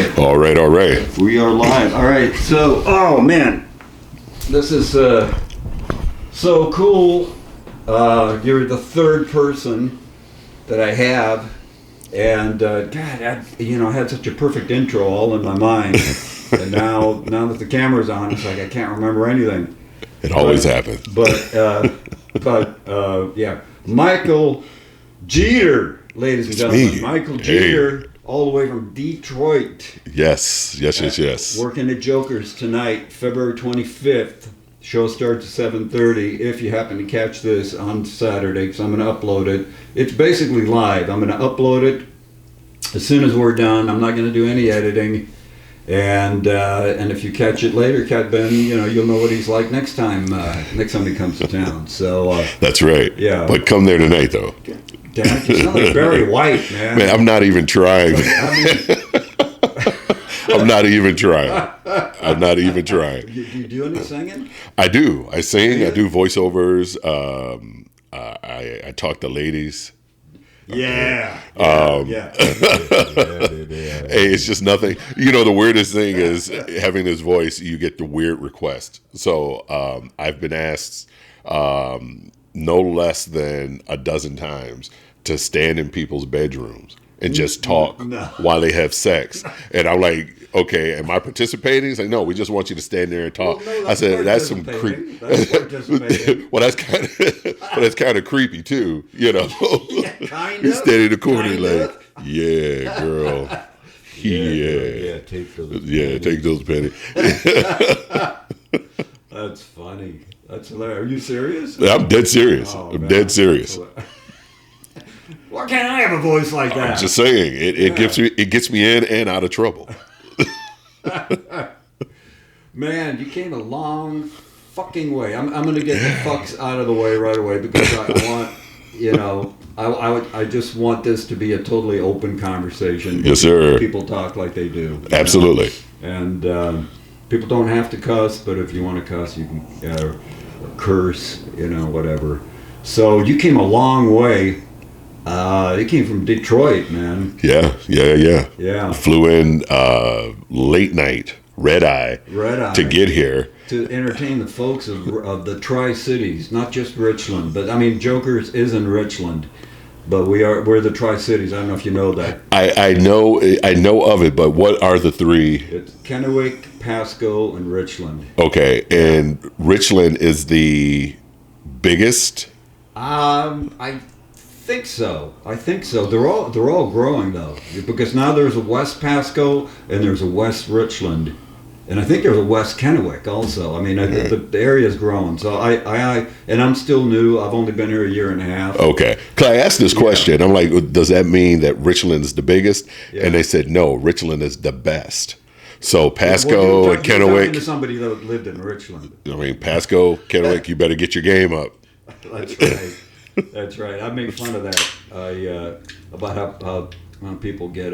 right. All right, all right. We are live. All right. So, oh man, this is so cool. You're the third person that I have, and God, I had such a perfect intro all in my mind, and now that the camera's on, it's like I can't remember anything. It always happens. But yeah, Michael Geedeer, ladies and gentlemen, me. Michael Geedeer, all the way from Detroit. Yes. Working at Joker's tonight, February 25th. Show starts at 7:30. If you happen to catch this on Saturday, because I'm going to upload it. It's basically live. I'm going to upload it as soon as we're done. I'm not going to do any editing. And if you catch it later, Cat Ben, you'll know what he's like next time he comes to town. So that's right. Yeah. But come there tonight, though. Damn, you sound like Barry White, man. Man, I'm not even trying. I'm not even trying. You do any singing? I do. I sing. I do voiceovers. I talk to ladies. Yeah. Hey, it's just nothing. The weirdest thing is having this voice, you get the weird request. So I've been asked no less than a dozen times to stand in people's bedrooms and just talk while they have sex. And I'm like, okay, am I participating? He's like, no, we just want you to stand there and talk. Well, no, I said, that's some creep. Well, that's kind of creepy too, Yeah, kind of. Standing in the corner like, yeah, girl. Yeah, take those pennies. That's funny. That's hilarious. Are you serious? I'm dead serious. Dead serious. Why can't I have a voice like that? I'm just saying, it gets me in and out of trouble. Man, you came a long fucking way. I'm going to get the fucks out of the way right away because I want, I just want this to be a totally open conversation. Yes, sir. People talk like they do. Absolutely. And people don't have to cuss, but if you want to cuss, you can or curse, whatever. So you came a long way. You came from Detroit, man. Yeah. Flew in late night, red eye to get here. To entertain the folks of the Tri-Cities, not just Richland. But, Joker's is in Richland. But we're the Tri-Cities. I don't know if you know that. I know of it, but what are the three? It's Kennewick, Pasco, and Richland. Okay, and Richland is the biggest? I think so. They're all growing though, because now there's a West Pasco and there's a West Richland, and I think there's a West Kennewick also. The area's growing. So and I'm still new. I've only been here a year and a half. Okay. Cause I asked this question. I'm like, does that mean that Richland is the biggest? Yeah. And they said no. Richland is the best. So Pasco and Kennewick. To somebody that lived in Richland. Pasco, Kennewick. You better get your game up. That's right. That's right. I make fun of that. About how people get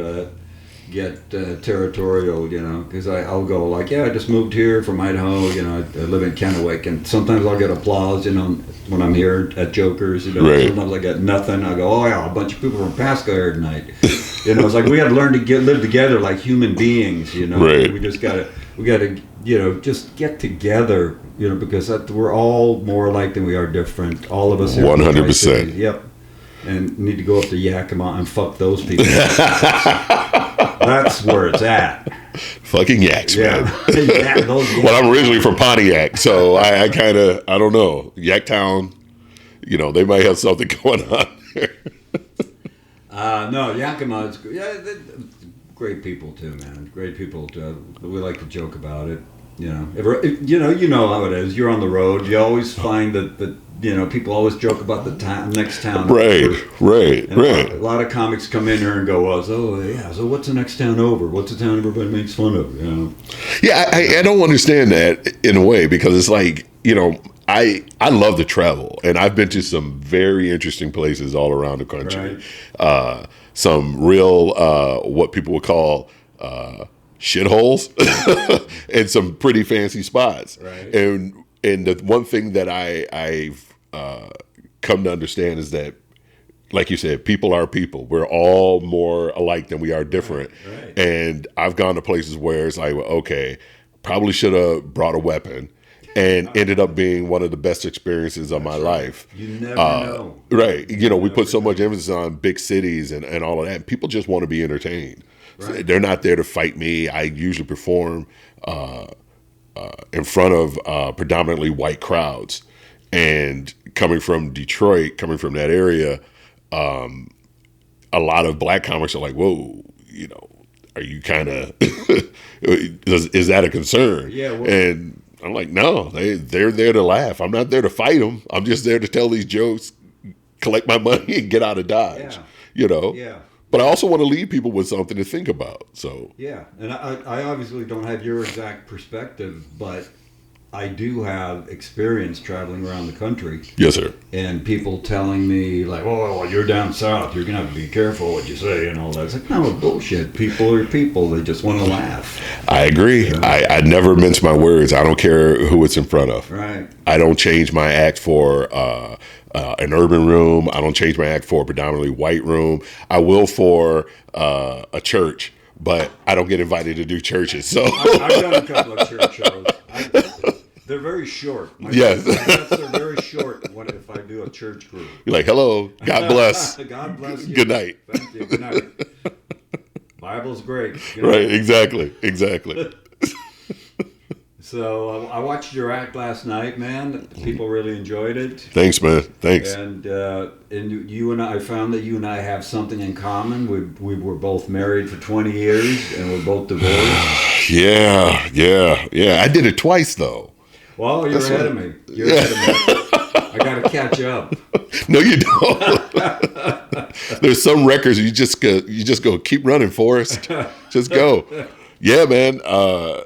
territorial, because I'll go like, I just moved here from Idaho. I live in Kennewick, and sometimes I'll get applause, when I'm here at Joker's. Right. Sometimes I get nothing. I go, oh yeah, a bunch of people from Pasco here tonight. It's like we got to learn to live together like human beings. Right. We gotta just get together. Because we're all more alike than we are different. All of us here. 100%. Yep. And need to go up to Yakima and fuck those people. That's where it's at. Fucking yaks, man. Those yaks. Well, I'm originally from Pontiac, so I kind of, I don't know. Yaktown, they might have something going on there. No, Yakima is great people too, man. Great people too. We like to joke about it. You know how it is. You're on the road. You always find that people always joke about the next town. Right. A lot of comics come in here and go, so what's the next town over? What's the town everybody makes fun of? Yeah, I don't understand that in a way, because it's like, I love to travel, and I've been to some very interesting places all around the country. Right. Some real what people would call shitholes and some pretty fancy spots. Right. And the one thing that I've come to understand is that like you said, people are people. We're all more alike than we are different. Right. And I've gone to places where it's like, well, okay, probably should have brought a weapon, and ended up being one of the best experiences of my life. You never know. Right. We put so much emphasis on big cities and all of that. People just want to be entertained. Right. They're not there to fight me. I usually perform in front of predominantly white crowds. And coming from Detroit, coming from that area, a lot of black comics are like, whoa, are you kind of, is that a concern? Yeah. Well, and I'm like, no, they're there to laugh. I'm not there to fight them. I'm just there to tell these jokes, collect my money, and get out of Dodge. Yeah. But I also want to leave people with something to think about. So yeah, and I obviously don't have your exact perspective, but I do have experience traveling around the country. Yes, sir. And people telling me like, "Oh, well, you're down south. You're gonna have to be careful what you say and all that." It's like, no, bullshit. People are people. They just want to laugh. I agree. I never mince my words. I don't care who it's in front of. Right. I don't change my act for an urban room. I don't change my act for a predominantly white room. I will for a church, but I don't get invited to do churches. So I've done a couple of church shows. They're very short. Yes. They're very short if I do a church group. You're like, hello, God bless. God bless you. Good night. Thank you. Good night. Bible's great. Right, exactly. So I watched your act last night, man. People really enjoyed it. Thanks, man. Thanks. And you and I found that you and I have something in common. We were both married for 20 years, and we're both divorced. Yeah. I did it twice, though. Well, you're ahead of me. I got to catch up. No, you don't. There's some records you just go keep running, Forrest. Just go. Yeah, man. Well,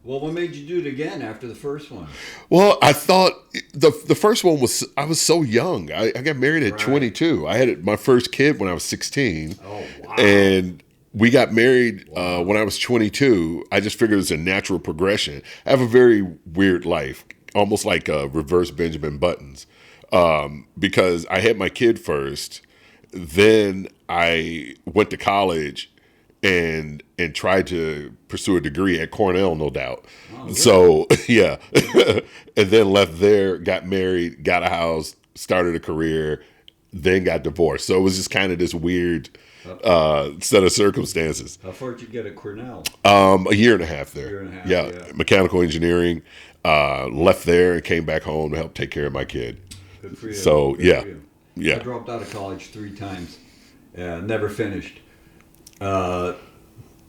what made you do it again after the first one? Well, I thought the first one I was so young. I got married at 22. I had my first kid when I was 16. Oh, wow. And we got married when I was 22. I just figured it was a natural progression. I have a very weird life, almost like reverse Benjamin Buttons, because I had my kid first. Then I went to college and tried to pursue a degree at Cornell, no doubt. Oh, so, yeah. And then left there, got married, got a house, started a career, then got divorced. So it was just kind of this weird set of circumstances. How far did you get at Cornell? A year and a half there. Year and a half, yeah. Mechanical engineering. Left there and came back home to help take care of my kid. Good for you. So, Good for you. Yeah. I dropped out of college 3 times. Never finished.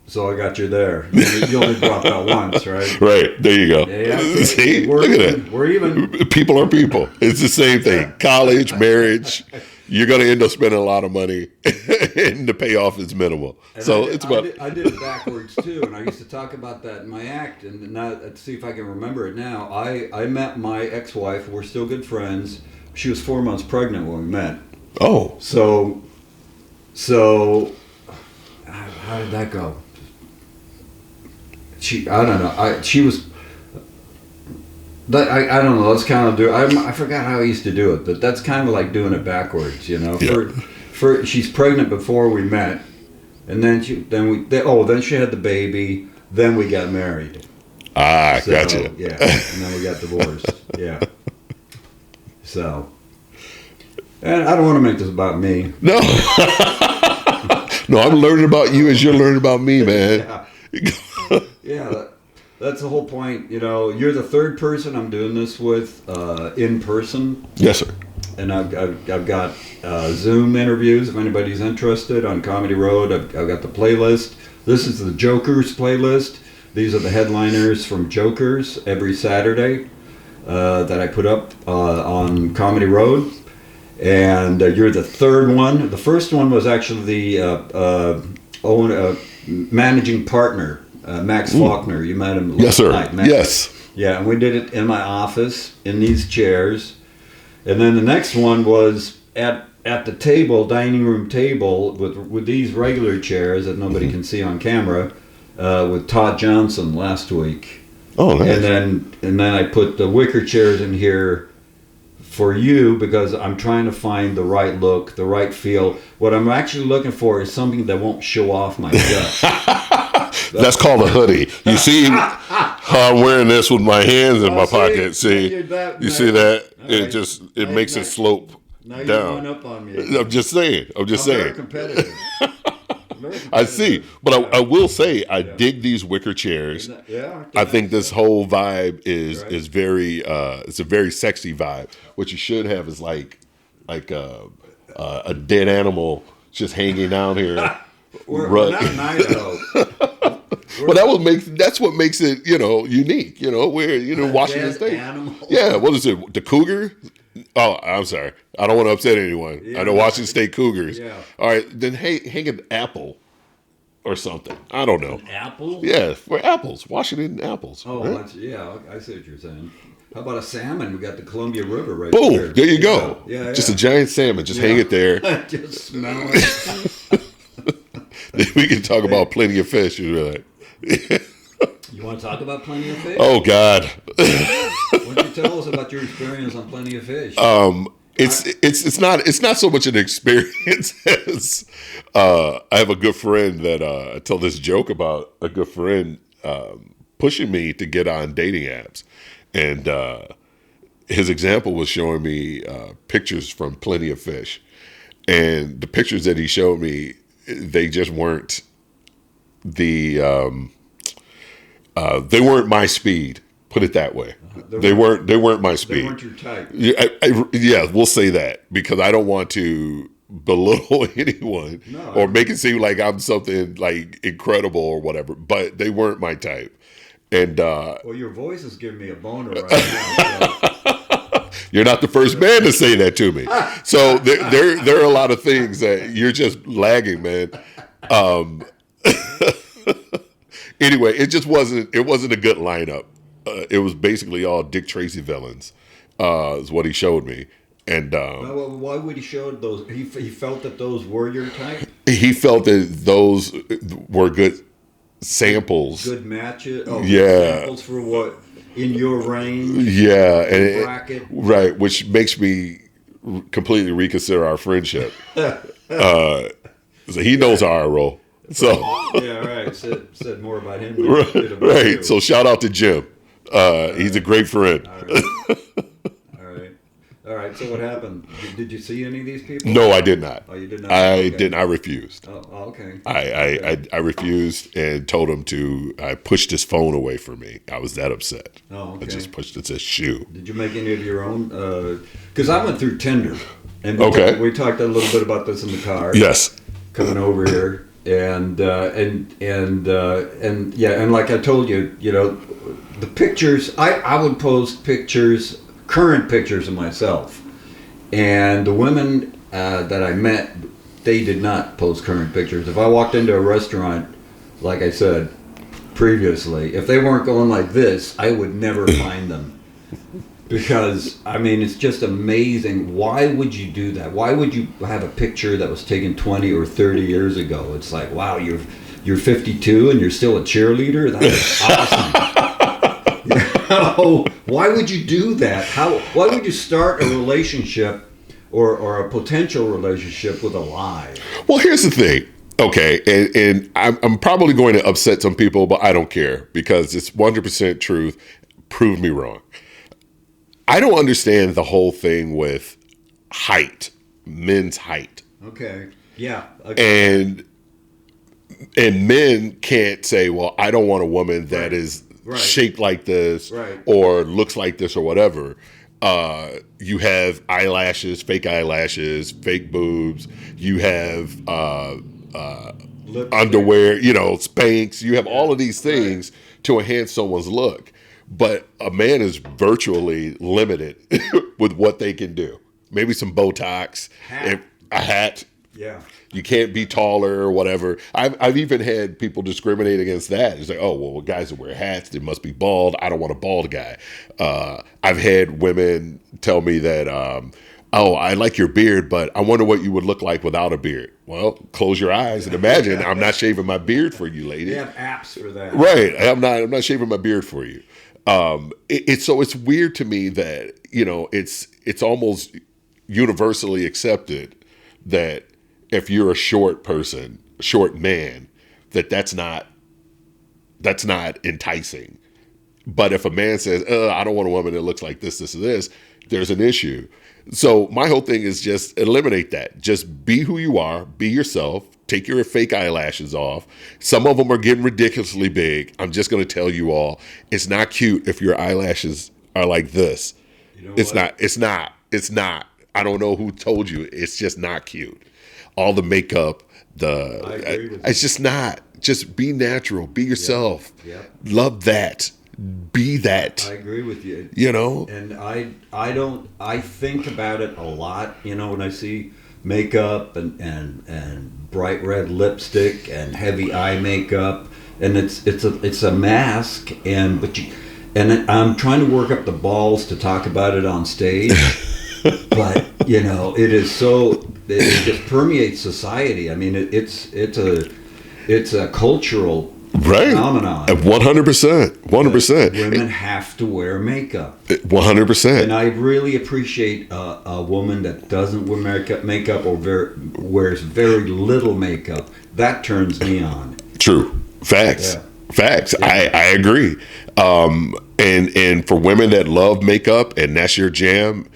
So I got you there. You only dropped out once, right? Right. There you go. Yeah. See? Look at that. We're even. People are people. It's the same thing. College, marriage. You're going to end up spending a lot of money, and the payoff is minimal. And so I did it backwards too, and I used to talk about that in my act. And now, let's see if I can remember it now. I met my ex-wife. We're still good friends. She was 4 months pregnant when we met. Oh. So how did that go? I don't know. She was. I don't know. Let's kind of do. I forgot how I used to do it, but that's kind of like doing it backwards, you know. Yeah. For she's pregnant before we met, and then she had the baby. Then we got married. Gotcha. Yeah, and then we got divorced. Yeah. So, and I don't want to make this about me. No. No, I'm learning about you as you're learning about me, man. Yeah. That's the whole point. You know, you're the third person I'm doing this with in person. Yes, sir. And I've got Zoom interviews if anybody's interested on Comedy Road. I've got the playlist. This is the Jokers playlist. These are the headliners from Jokers every Saturday that I put up on Comedy Road. And you're the third one. The first one was actually the managing partner, Max Faulkner. You met him last night. Max. Yes. Yeah, and we did it in my office in these chairs. And then the next one was at the table, dining room table, with these regular chairs that nobody can see on camera, with Todd Johnson last week. Oh, nice. And then I put the wicker chairs in here for you because I'm trying to find the right look, the right feel. What I'm actually looking for is something that won't show off my gut. That's called a hoodie. You see how I'm wearing this with my hands in my pocket. See, you see that? It makes it slope now you're down. going up on me. I'm just saying. Very competitive. I see, but I will say I dig these wicker chairs. I think this whole vibe is very it's a very sexy vibe. What you should have is like a dead animal just hanging out here. We're not in Idaho. Well, that's what makes it unique. We're Washington State. Animal. Yeah, what is it? The cougar? Oh, I'm sorry. I don't want to upset anyone. I know Washington State Cougars. Yeah. All right, then hang an apple or something. I don't know. An apple? Yeah, for apples. Washington apples. Oh, right? I see what you're saying. How about a salmon? We got the Columbia River right Boom, there. there you go. Yeah. Just a giant salmon. Just hang it there. Just smell it. We can talk about plenty of fish. You're like, You want to talk about Plenty of Fish? oh God. Why don't you tell us about your experience on Plenty of Fish? It's not so much an experience as I have a good friend that I tell this joke about a good friend pushing me to get on dating apps, and his example was showing me pictures from Plenty of Fish, and the pictures that he showed me, they just weren't they weren't my speed. Put it that way. They weren't my speed. They weren't your type. Yeah, we'll say that because I don't want to belittle anyone or make it seem like I'm something like incredible or whatever. But they weren't my type. And well, your voice is giving me a boner right now. So. You're not the first man to say that to me. So there are a lot of things that you're just lagging, man. Anyway, it wasn't a good lineup. It was basically all Dick Tracy villains, is what he showed me. And why would he show those? He felt that those were your type. He felt that those were good samples, good matches. Samples for what in your range. Yeah, and bracket. Right, which makes me completely reconsider our friendship. So he knows how I roll. So yeah, right. Said more about him. Right. You. So shout out to Jim. He's a great friend. All right. So what happened? Did you see any of these people? No, I did not. Oh, you did not. I didn't. I refused. Oh, okay. I refused and told him to. I pushed his phone away from me. I was that upset. Oh, okay. I just pushed it. Said shoo. Did you make any of your own? Because I went through Tinder, and we talked a little bit about this in the car. Yes. Coming over here. And like I told you, the pictures. I would post pictures, current pictures of myself, and the women that I met, they did not post current pictures. If I walked into a restaurant, like I said previously, if they weren't going like this, I would never find them. Because, it's just amazing. Why would you do that? Why would you have a picture that was taken 20 or 30 years ago? It's like, wow, you're 52 and you're still a cheerleader? That is awesome. Why would you do that? Why would you start a relationship or a potential relationship with a lie? Well, here's the thing. Okay, and I'm probably going to upset some people, but I don't care because it's 100% truth. Prove me wrong. I don't understand the whole thing with height, men's height. Okay. Yeah. Okay. And men can't say, well, I don't want a woman that is shaped like this or looks like this or whatever. You have eyelashes, fake boobs. You have underwear, Spanx. You have all of these things to enhance someone's look. But a man is virtually limited with what they can do. Maybe some Botox, a hat. Yeah. You can't be taller or whatever. I've even had people discriminate against that. It's like, oh, well, guys that wear hats, they must be bald. I don't want a bald guy. I've had women tell me that oh, I like your beard, but I wonder what you would look like without a beard. Well, close your eyes and imagine I'm not shaving my beard for you, lady. They have apps for that. Right. I'm not shaving my beard for you. It's weird to me that, it's almost universally accepted that if you're a short person, a short man, that's not enticing. But if a man says, I don't want a woman that looks like this, this, and this, there's an issue. So my whole thing is just eliminate that. Just be who you are, be yourself, take your fake eyelashes off. Some of them are getting ridiculously big. I'm just going to tell you all, it's not cute if your eyelashes are like this. You know it's what? It's not. I don't know who told you. It's just not cute. All the makeup, I agree with it's just not. Just be natural, be yourself. Yeah. Love that. Be that. I agree with you. And I think about it a lot, when I see makeup and bright red lipstick and heavy eye makeup, and it's a mask, and I'm trying to work up the balls to talk about it on stage, but it just permeates society. I mean, it's a cultural phenomenon. 100%. 100%. Women have to wear makeup. 100%. And I really appreciate a woman that doesn't wear makeup or wears very little makeup. That turns me on. True. Facts. Yeah. Facts. Yeah. I agree. And for women that love makeup and that's your jam,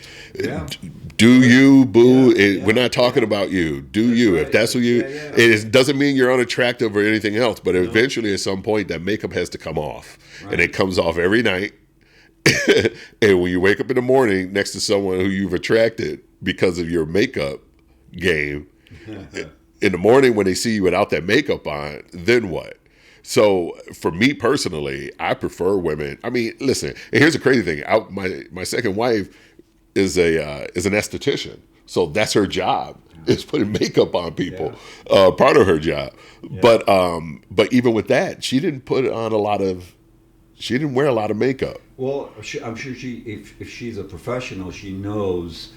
do you, boo. We're not talking about you. Do that's you. Right. If that's who you, it doesn't mean you're unattractive or anything else, but eventually at some point that makeup has to come off. Right. And it comes off every night. And when you wake up in the morning next to someone who you've attracted because of your makeup game, in the morning when they see you without that makeup on, then what? So for me personally, I prefer women. I mean, listen, and here's the crazy thing. My second wife is an esthetician. So that's her job, is putting makeup on people. Yeah. Part of her job. Yeah. But even with that, she didn't wear a lot of makeup. Well, I'm sure if she's a professional, she knows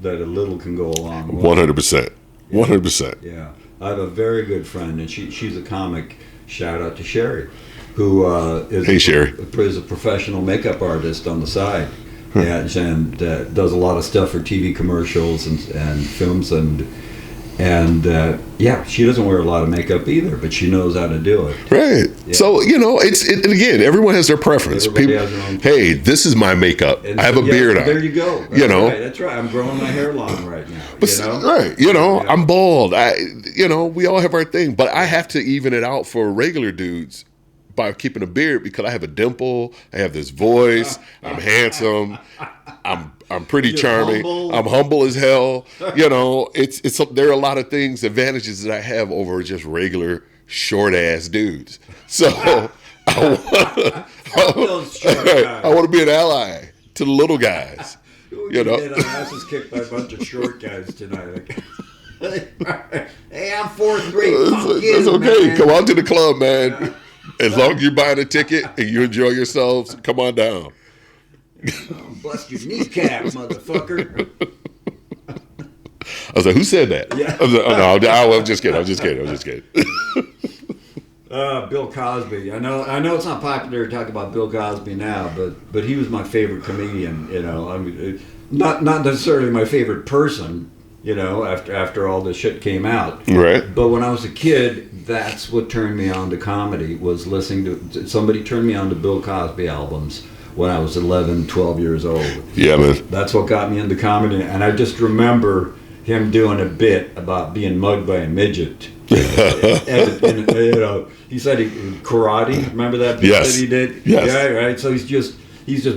that a little can go a long way. 100%. 100%. Yeah. I have a very good friend, and she's a comic. Shout out to Sherry, who is a professional makeup artist on the side. And does a lot of stuff for TV commercials and films and she doesn't wear a lot of makeup either, but she knows how to do it. Right. Yeah. So and again, everyone has their preference. People, has their own hey, this is my makeup. And I have a beard on. There you go. That's right. I'm growing my hair long right now. Right. I'm bald. We all have our thing, but I have to even it out for regular dudes by keeping a beard because I have a dimple, I have this voice, I'm handsome, I'm pretty charming, humble. I'm humble as hell. It's there are a lot of advantages that I have over just regular short ass dudes. So I want to be an ally to the little guys. Get our asses kicked by a bunch of short guys tonight. Hey, I'm 4'3". That's okay. Man. Come on to the club, man. As long as you're buying a ticket and you enjoy yourselves, come on down. Bust your kneecap, motherfucker. I was like, who said that? Yeah. I'm just kidding. Bill Cosby. I know it's not popular to talk about Bill Cosby now, but he was my favorite comedian. I mean, not necessarily my favorite person. After all this shit came out. Right. But when I was a kid, that's what turned me on to comedy, was listening to, somebody turned me on to Bill Cosby albums when I was 11, 12 years old. Yeah, man. That's what got me into comedy. And I just remember him doing a bit about being mugged by a midget. He said karate. Remember that bit that he did? Yes. Yeah, right. So he's just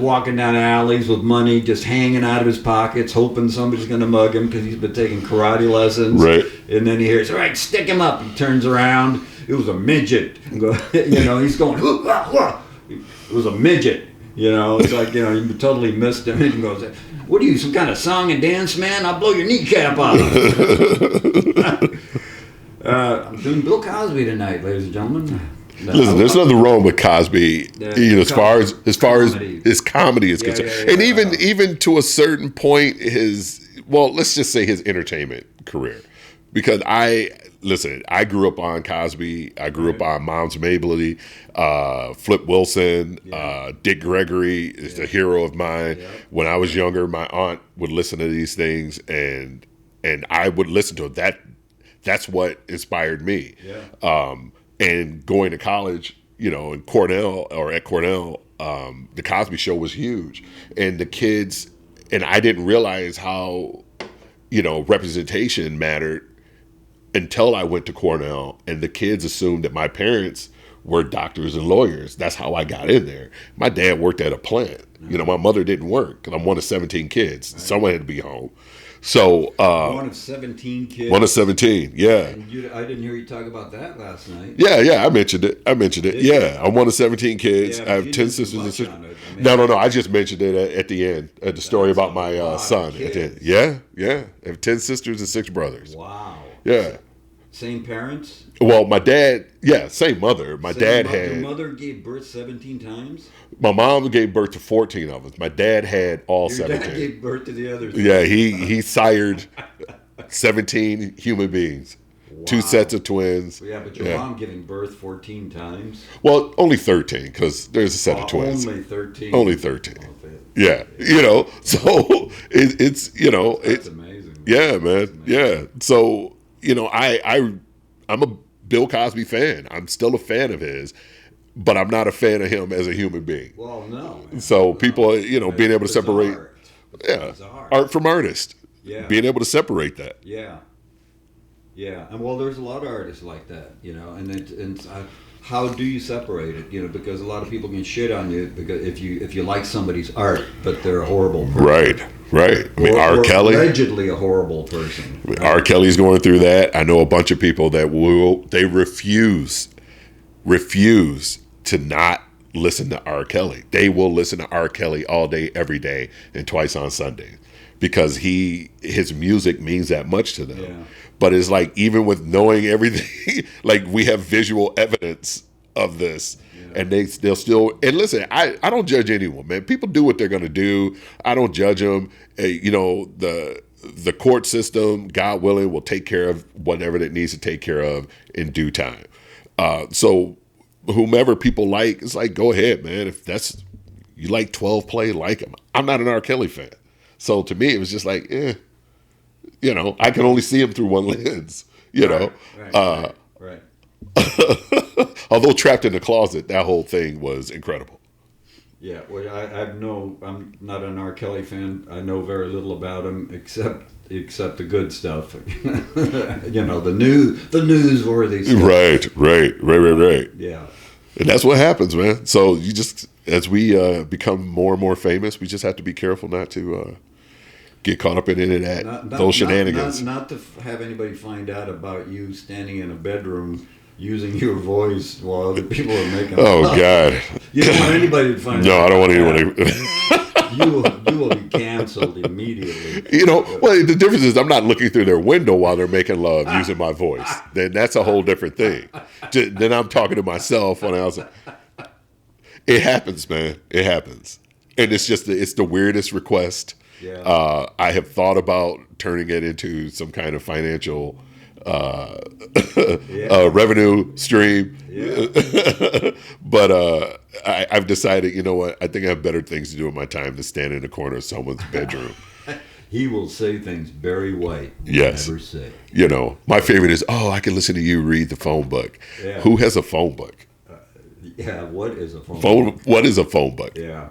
walking down alleys with money just hanging out of his pockets, hoping somebody's going to mug him because he's been taking karate lessons. Right. And then he hears, all right, stick him up. He turns around. It was a midget. He's going, it was a midget. It's like, you totally missed him. And he goes, what are you, some kind of song and dance man? I'll blow your kneecap off. I'm doing Bill Cosby tonight, ladies and gentlemen. Listen, there's nothing wrong with Cosby, as far as his comedy is concerned, and even to a certain point, his well, let's just say his entertainment career. Because I grew up on Cosby. I grew up on Mom's Mabley, Flip Wilson, Dick Gregory is the hero of mine. Yeah. When I was younger, my aunt would listen to these things, and I would listen to it. That's what inspired me. Yeah. And going to college, in at Cornell, the Cosby Show was huge, and the kids, and I didn't realize how, representation mattered until I went to Cornell, and the kids assumed that my parents were doctors and lawyers. That's how I got in there. My dad worked at a plant. My mother didn't work because I'm one of 17 kids. Right. Someone had to be home. So one of 17 kids. One of 17, yeah. And I didn't hear you talk about that last night. Yeah, I mentioned it. Yeah, I'm one of 17 kids. I have 10 sisters and sisters. No. I just mentioned it at the end, at the story about my son. Yeah. I have 10 sisters and 6 brothers. Wow. Yeah. Same parents? Well, my dad, same mother. My dad had. Your mother gave birth 17 times? My mom gave birth to 14 of us. My dad had all 17. Your dad gave birth to the others. Yeah, he sired 17 human beings. Wow. 2 sets of twins. Yeah, but your mom giving birth 14 times? Well, only 13, because there's a set of twins. Only 13. Only 13. Yeah, so it's That's amazing. Yeah, man. Yeah. So, I'm a Bill Cosby fan. I'm still a fan of his, but I'm not a fan of him as a human being. Well, no. Man. So people, being able to separate, art from artist. Yeah. Being able to separate that. Yeah. And there's a lot of artists like that, and how do you separate it? Because a lot of people can shit on you because if you like somebody's art, but they're a horrible person. Right. I mean, R. Kelly, allegedly a horrible person. Right? R. Kelly's going through that. I know a bunch of people that they refuse to not listen to R. Kelly. They will listen to R. Kelly all day, every day, and twice on Sunday because his music means that much to them. Yeah. But it's like, even with knowing everything, like we have visual evidence of this. And they'll still, and listen, I don't judge anyone, man. People do what they're going to do. I don't judge them. The court system, God willing, will take care of whatever it needs to take care of in due time. So whomever people like, it's like, go ahead, man. If you like 12 play, like him. I'm not an R. Kelly fan. So to me, it was just like, I can only see him through one lens, Right. Although Trapped in the Closet, that whole thing was incredible. Yeah, well, I'm not an R. Kelly fan. I know very little about him except the good stuff. The newsworthy stuff. Right. Yeah. And that's what happens, man. So you just, as we become more and more famous, we just have to be careful not to get caught up in any of that, those shenanigans. Not to have anybody find out about you standing in a bedroom using your voice while other people are making. Oh God! You don't want anybody to find out. No, I don't want anyone. You will be canceled immediately. Well, the difference is I'm not looking through their window while they're making love using my voice. Then that's a whole different thing. Then I'm talking to myself when I was. It happens, man. It happens, and it's the weirdest request. Yeah. I have thought about turning it into some kind of financial revenue stream. Yeah. But I've decided, you know what? I think I have better things to do with my time than stand in the corner of someone's bedroom. He will say things very white. Yes. Never say. My favorite is, I can listen to you read the phone book. Yeah. Who has a phone book? What is a phone book? What is a phone book? Yeah.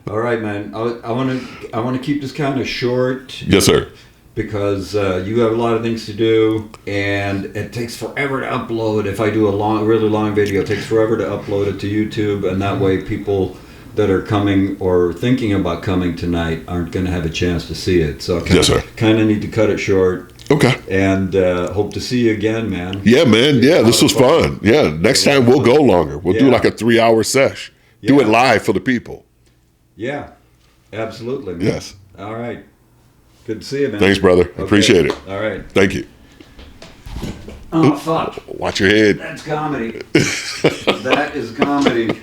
All right, man. I want to keep this kind of short. Yes, sir. Because you have a lot of things to do, and it takes forever to upload. If I do a really long video, it takes forever to upload it to YouTube, and that way people that are coming or thinking about coming tonight aren't going to have a chance to see it. So I kind of need to cut it short. Okay. And hope to see you again, man. Yeah, man. Yeah, this was fun. Yeah, next time we'll go longer. We'll do like a 3-hour sesh. Yeah. Do it live for the people. Yeah, absolutely, man. Yes. All right. Good to see you, man. Thanks, brother. Okay. Appreciate it. All right. Thank you. Oh, fuck. Watch your head. That's comedy. That is comedy.